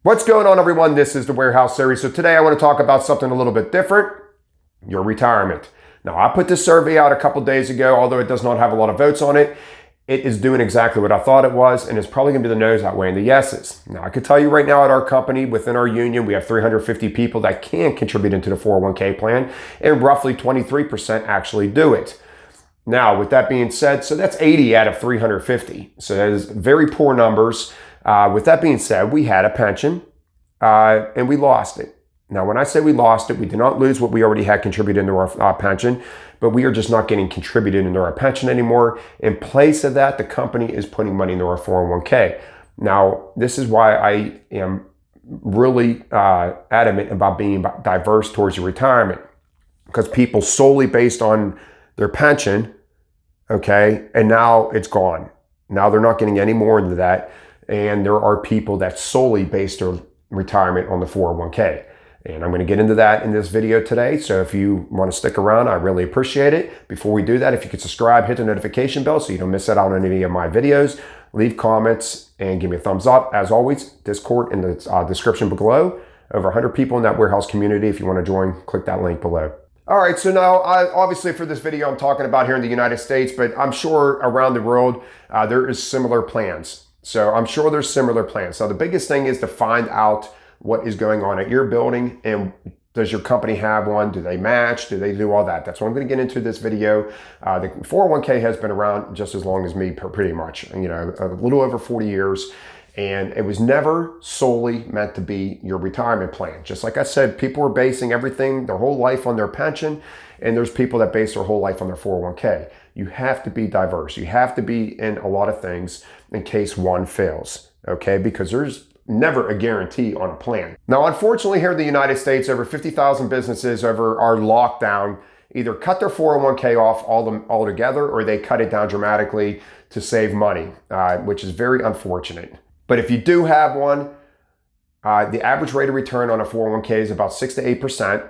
What's going on, everyone? This is the Warehouse Series. So today I want to talk about something a little bit different, your retirement. Now, I put this survey out a couple days ago, although it does not have a lot of votes on it. It is doing exactly what I thought it was, and it's probably going to be the no's outweighing the yeses. Now, I can tell you right now at our company, within our union, we have 350 people that can contribute into the 401k plan, and roughly 23% actually do it. Now, with that being said, so that's 80 out of 350. So that is very poor numbers. With that being said, we had a pension and we lost it. Now, when I say we lost it, we did not lose what we already had contributed into our pension, but we are just not getting contributed into our pension anymore. In place of that, the company is putting money into our 401k. Now, this is why I am really adamant about being diverse towards your retirement, because people solely based on their pension, okay, and now it's gone. Now they're not getting any more into that. And there are people that solely base their retirement on the 401k. And I'm going to get into that in this video today. So if you want to stick around, I really appreciate it. Before we do that, if you could subscribe, hit the notification bell so you don't miss out on any of my videos. Leave comments and give me a thumbs up. As always, Discord in the description below. Over 100 people in that warehouse community. If you want to join, click that link below. All right, so now, obviously for this video, I'm talking about here in the United States, but I'm sure around the world, there is similar plans. So I'm sure there's similar plans. So the biggest thing is to find out what is going on at your building, and does your company have one? Do they match? Do they do all that? That's what I'm going to get into this video. The 401k has been around just as long as me, pretty much, a little over 40 years. And it was never solely meant to be your retirement plan. Just like I said, people are basing everything, their whole life on their pension, and there's people that base their whole life on their 401k. You have to be diverse. You have to be in a lot of things in case one fails, okay? Because there's never a guarantee on a plan. Now, unfortunately, here in the United States, over 50,000 businesses over our lockdown either cut their 401k off altogether, or they cut it down dramatically to save money, which is very unfortunate. But if you do have one, the average rate of return on a 401k is about 6 to 8%.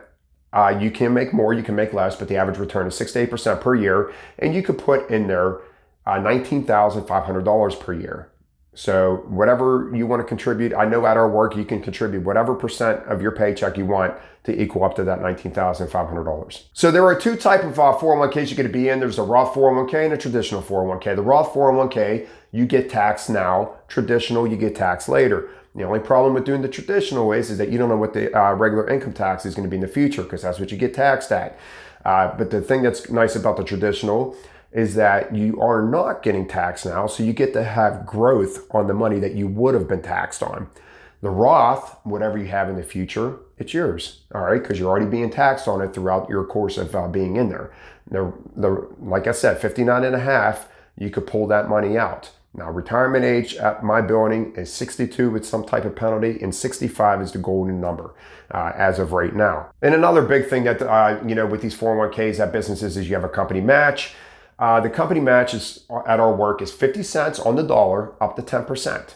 You can make more, you can make less, but the average return is 6 to 8% per year. And you could put in there $19,500 per year. So whatever you want to contribute, I know at our work, you can contribute whatever percent of your paycheck you want to equal up to that $19,500. So there are two types of 401ks you get to be in. There's a Roth 401k and a traditional 401k. The Roth 401k, you get taxed now. Traditional, you get taxed later. The only problem with doing the traditional is that you don't know what the regular income tax is going to be in the future, because that's what you get taxed at. But the thing that's nice about the traditional is that you are not getting taxed now, so you get to have growth on the money that you would have been taxed on. The Roth, whatever you have in the future, it's yours, all right, because you're already being taxed on it throughout your course of being in there. Like I said, 59 and a half, you could pull that money out. Now, retirement age at my building is 62 with some type of penalty, and 65 is the golden number as of right now. And another big thing that, with these 401ks at businesses is you have a company match. The company match is, at our work, is 50 cents on the dollar up to 10%.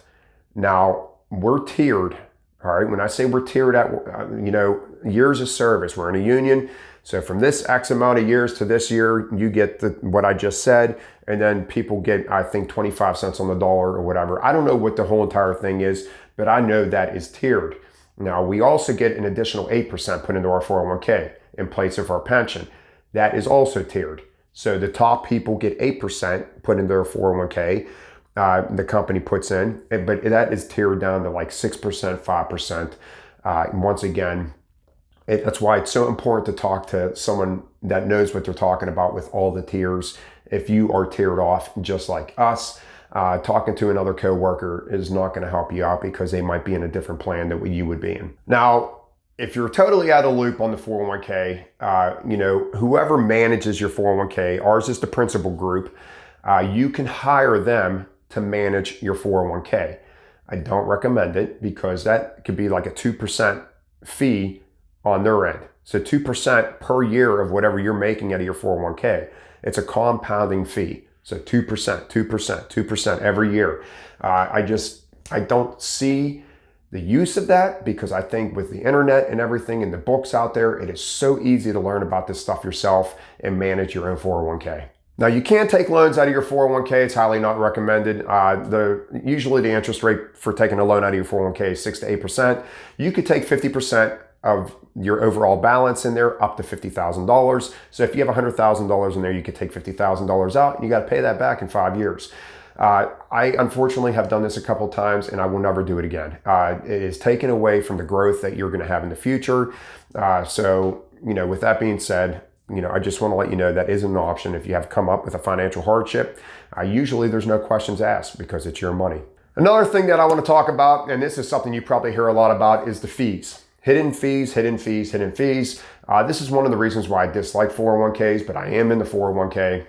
Now, we're tiered, all right? When I say we're tiered at, years of service, we're in a union. So from this X amount of years to this year, you get what I just said. And then people get, I think, 25 cents on the dollar or whatever. I don't know what the whole entire thing is, but I know that is tiered. Now, we also get an additional 8% put into our 401k in place of our pension. That is also tiered. So the top people get 8% put in their 401k, the company puts in, but that is tiered down to like 6%, 5%. Once again, that's why it's so important to talk to someone that knows what they're talking about with all the tiers. If you are tiered off just like us, talking to another coworker is not going to help you out, because they might be in a different plan than what you would be in. Now, if you're totally out of the loop on the 401k, whoever manages your 401k, ours is the principal group, you can hire them to manage your 401k. I don't recommend it, because that could be like a 2% fee on their end. So 2% per year of whatever you're making out of your 401k. It's a compounding fee. So 2%, 2%, 2% every year. I don't see the use of that, because I think with the internet and everything and the books out there, it is so easy to learn about this stuff yourself and manage your own 401k. Now, you can take loans out of your 401k. It's highly not recommended. Usually the interest rate for taking a loan out of your 401k is 6 to 8%. You could take 50% of your overall balance in there up to $50,000. So if you have $100,000 in there, you could take $50,000 out and you got to pay that back in 5 years. I unfortunately have done this a couple times and I will never do it again. It is taken away from the growth that you're going to have in the future. So, with that being said, I just want to let you know that isn't an option if you have come up with a financial hardship. Usually there's no questions asked because it's your money. Another thing that I want to talk about, and this is something you probably hear a lot about, is the fees. Hidden fees, hidden fees, hidden fees. This is one of the reasons why I dislike 401ks, but I am in the 401k.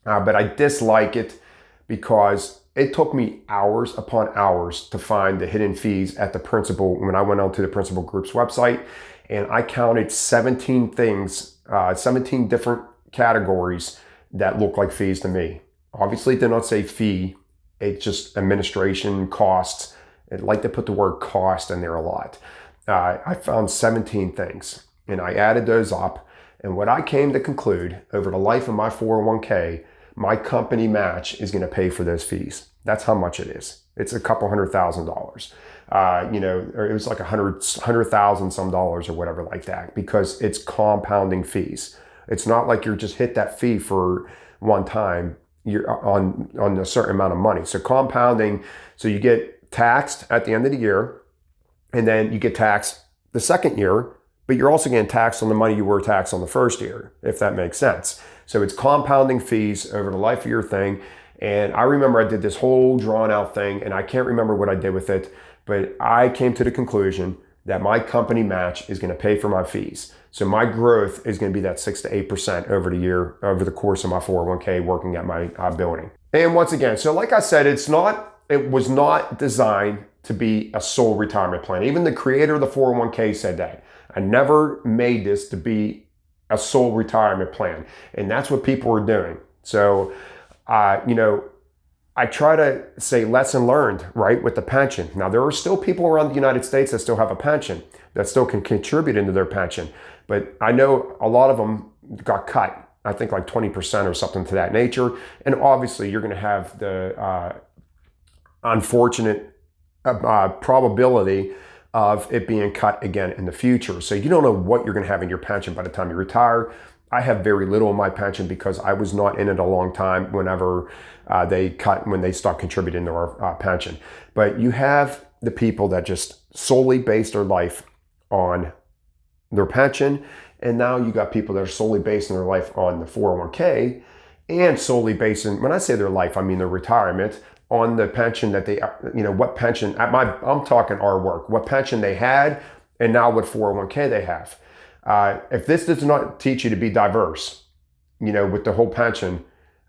But I dislike it because it took me hours upon hours to find the hidden fees at the principal when I went onto the principal group's website, and I counted 17 things, 17 different categories that look like fees to me. Obviously, it did not say fee. It's just administration costs. I'd like to put the word cost in there a lot. I found 17 things and I added those up. And what I came to conclude over the life of my 401k, my company match is going to pay for those fees. That's how much it is. It's a couple $100,000. Or it was like $100,000 some dollars or whatever like that, because it's compounding fees. It's not like you're just hit that fee for one time. You're on a certain amount of money. So compounding, so you get taxed at the end of the year, and then you get taxed the second year, but you're also getting taxed on the money you were taxed on the first year, if that makes sense. So it's compounding fees over the life of your thing. And I remember I did this whole drawn out thing, and I can't remember what I did with it, but I came to the conclusion that my company match is going to pay for my fees. So my growth is going to be that 6 to 8% over the year, over the course of my 401k working at my building. And once again, so like I said, it was not designed to be a sole retirement plan. Even the creator of the 401k said that. I never made this to be a sole retirement plan. And that's what people are doing. So, I try to say lesson learned, right, with the pension. Now, there are still people around the United States that still have a pension, that still can contribute into their pension. But I know a lot of them got cut, I think like 20% or something to that nature. And obviously, you're going to have the unfortunate probability of it being cut again in the future. So you don't know what you're going to have in your pension by the time you retire. I have very little in my pension because I was not in it a long time whenever when they start contributing to our pension. But you have the people that just solely base their life on their pension. And now you got people that are solely basing their life on the 401k and solely basing, when I say their life, I mean their retirement, on the pension that they, what pension, I'm talking our work, what pension they had, and now what 401k they have. If this does not teach you to be diverse, with the whole pension,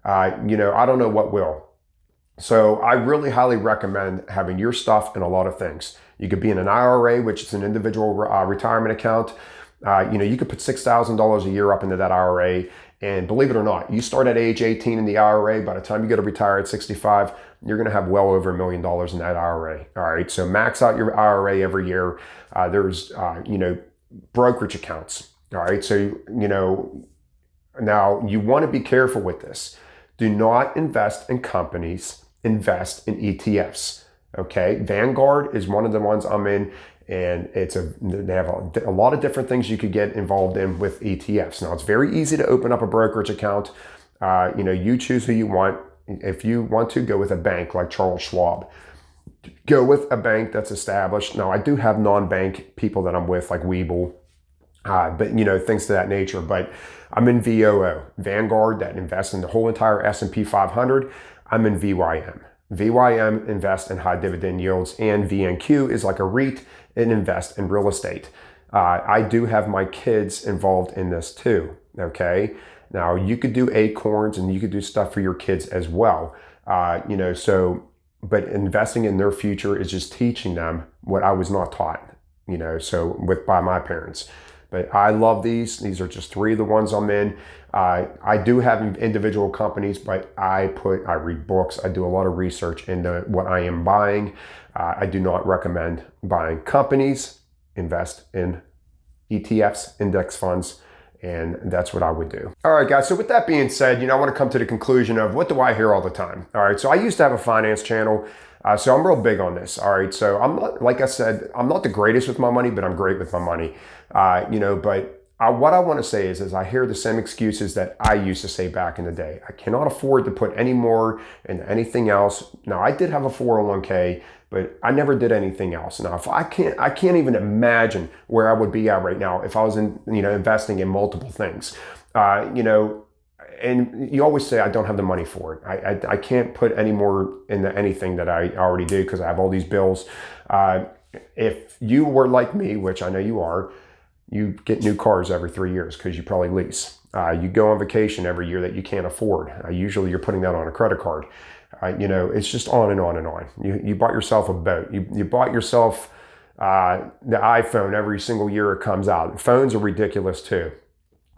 I don't know what will. So I really highly recommend having your stuff in a lot of things. You could be in an IRA, which is an individual retirement account. You could put $6,000 a year up into that IRA. And believe it or not, you start at age 18 in the IRA. By the time you go to retire at 65, you're going to have well over $1 million in that IRA. All right. So max out your IRA every year. There's, brokerage accounts. All right. So, now you want to be careful with this. Do not invest in companies, invest in ETFs. Okay. Vanguard is one of the ones I'm in. And they have a lot of different things you could get involved in with ETFs. Now, it's very easy to open up a brokerage account. You choose who you want. If you want to, go with a bank like Charles Schwab. Go with a bank that's established. Now, I do have non-bank people that I'm with, like Webull, but things to that nature. But I'm in VOO, Vanguard, that invests in the whole entire S&P 500. I'm in VYM. VYM invests in high dividend yields, and VNQ is like a REIT and invest in real estate. I do have my kids involved in this too. Okay. Now you could do Acorns and you could do stuff for your kids as well. But investing in their future is just teaching them what I was not taught, by my parents. But I love these. These are just 3 of the ones I'm in. I do have individual companies, but I read books. I do a lot of research into what I am buying. I do not recommend buying companies. Invest in ETFs, index funds, And that's what I would do. All right, guys. So with that being said, I want to come to the conclusion of what do I hear all the time? All right. So I used to have a finance channel. So I'm real big on this. All right. So I'm not, like I said, I'm not the greatest with my money, but I'm great with my money. What I want to say is I hear the same excuses that I used to say back in the day. I cannot afford to put any more into anything else. Now, I did have a 401k, but I never did anything else. Now, if I can't even imagine where I would be at right now if I was investing in multiple things. And you always say I don't have the money for it. I can't put any more into anything that I already do because I have all these bills. If you were like me, which I know you are, you get new cars every 3 years because you probably lease. You go on vacation every year that you can't afford. Usually you're putting that on a credit card. It's just on and on and on. You bought yourself a boat. You bought yourself the iPhone every single year it comes out. Phones are ridiculous too.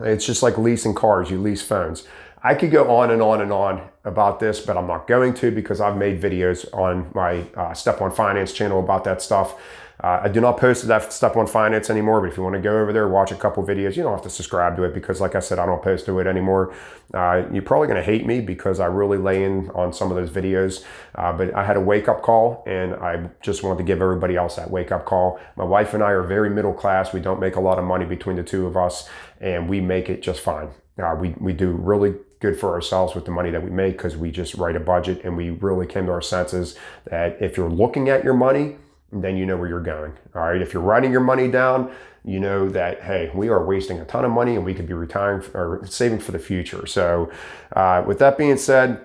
It's just like leasing cars. You lease phones. I could go on and on and on about this, but I'm not going to because I've made videos on my Step on Finance channel about that stuff. I do not post that Step on Finance anymore, but if you want to go over there, watch a couple videos, you don't have to subscribe to it because like I said, I don't post to it anymore. You're probably going to hate me because I really lay in on some of those videos, but I had a wake-up call and I just wanted to give everybody else that wake-up call. My wife and I are very middle class. We don't make a lot of money between the two of us and we make it just fine. We do really good for ourselves with the money that we make because we just write a budget and we really came to our senses that if you're looking at your money, then you know where you're going. All right. If you're writing your money down, you know that, hey, we are wasting a ton of money and we could be retiring or saving for the future. So with that being said,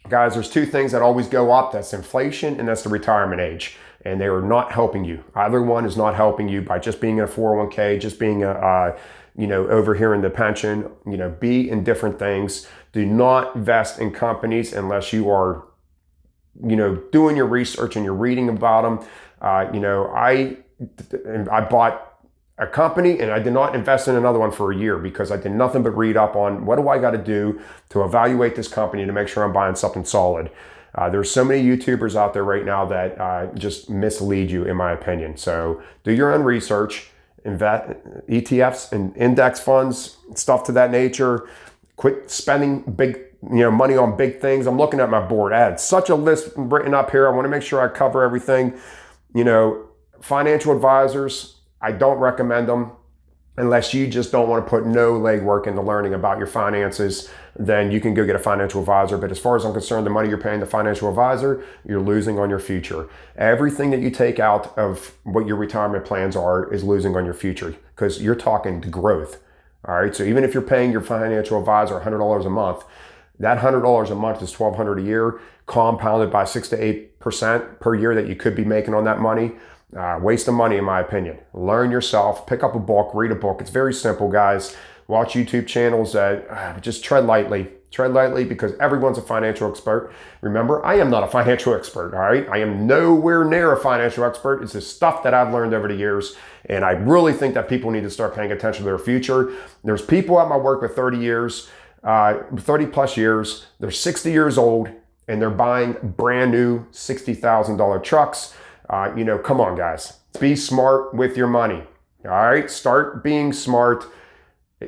guys, there's two things that always go up. That's inflation and that's the retirement age. And they are not helping you. Either one is not helping you by just being in a 401k, just being over here in the pension, be in different things. Do not invest in companies unless you are, doing your research and you're reading about them. I bought a company and I did not invest in another one for a year because I did nothing but read up on what do I got to do to evaluate this company to make sure I'm buying something solid. There's so many YouTubers out there right now that just mislead you, in my opinion. So do your own research, invest ETFs and index funds, stuff to that nature. Quit spending big money on big things. I'm looking at my board. I had such a list written up here. I want to make sure I cover everything. Financial advisors, I don't recommend them unless you just don't want to put no legwork into learning about your finances. Then you can go get a financial advisor. But as far as I'm concerned, the money you're paying the financial advisor, you're losing on your future. Everything that you take out of what your retirement plans are is losing on your future because you're talking to growth. All right. So even if you're paying your financial advisor $100 a month, that $100 a month is $1,200 a year, compounded by 6 to 8% per year that you could be making on that money. Waste of money, in my opinion. Learn yourself, pick up a book, read a book. It's very simple, guys. Watch YouTube channels that just tread lightly. Tread lightly because everyone's a financial expert. Remember, I am not a financial expert, all right? I am nowhere near a financial expert. It's the stuff that I've learned over the years. And I really think that people need to start paying attention to their future. There's people at my work with 30 plus years. They're 60 years old and they're buying brand new $60,000 trucks. Come on, guys. Be smart with your money. All right? Start being smart.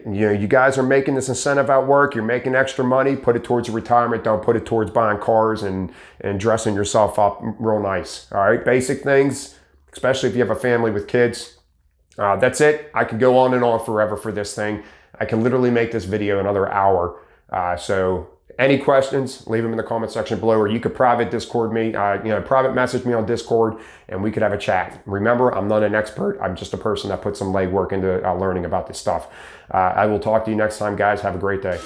You guys are making this incentive at work. You're making extra money. Put it towards your retirement. Don't put it towards buying cars and dressing yourself up real nice. All right? Basic things, especially if you have a family with kids. That's it. I could go on and on forever for this thing. I can literally make this video another hour. So any questions, leave them in the comment section below, or you could private Discord me, private message me on Discord and we could have a chat. Remember, I'm not an expert. I'm just a person that put some legwork into learning about this stuff. I will talk to you next time, guys. Have a great day.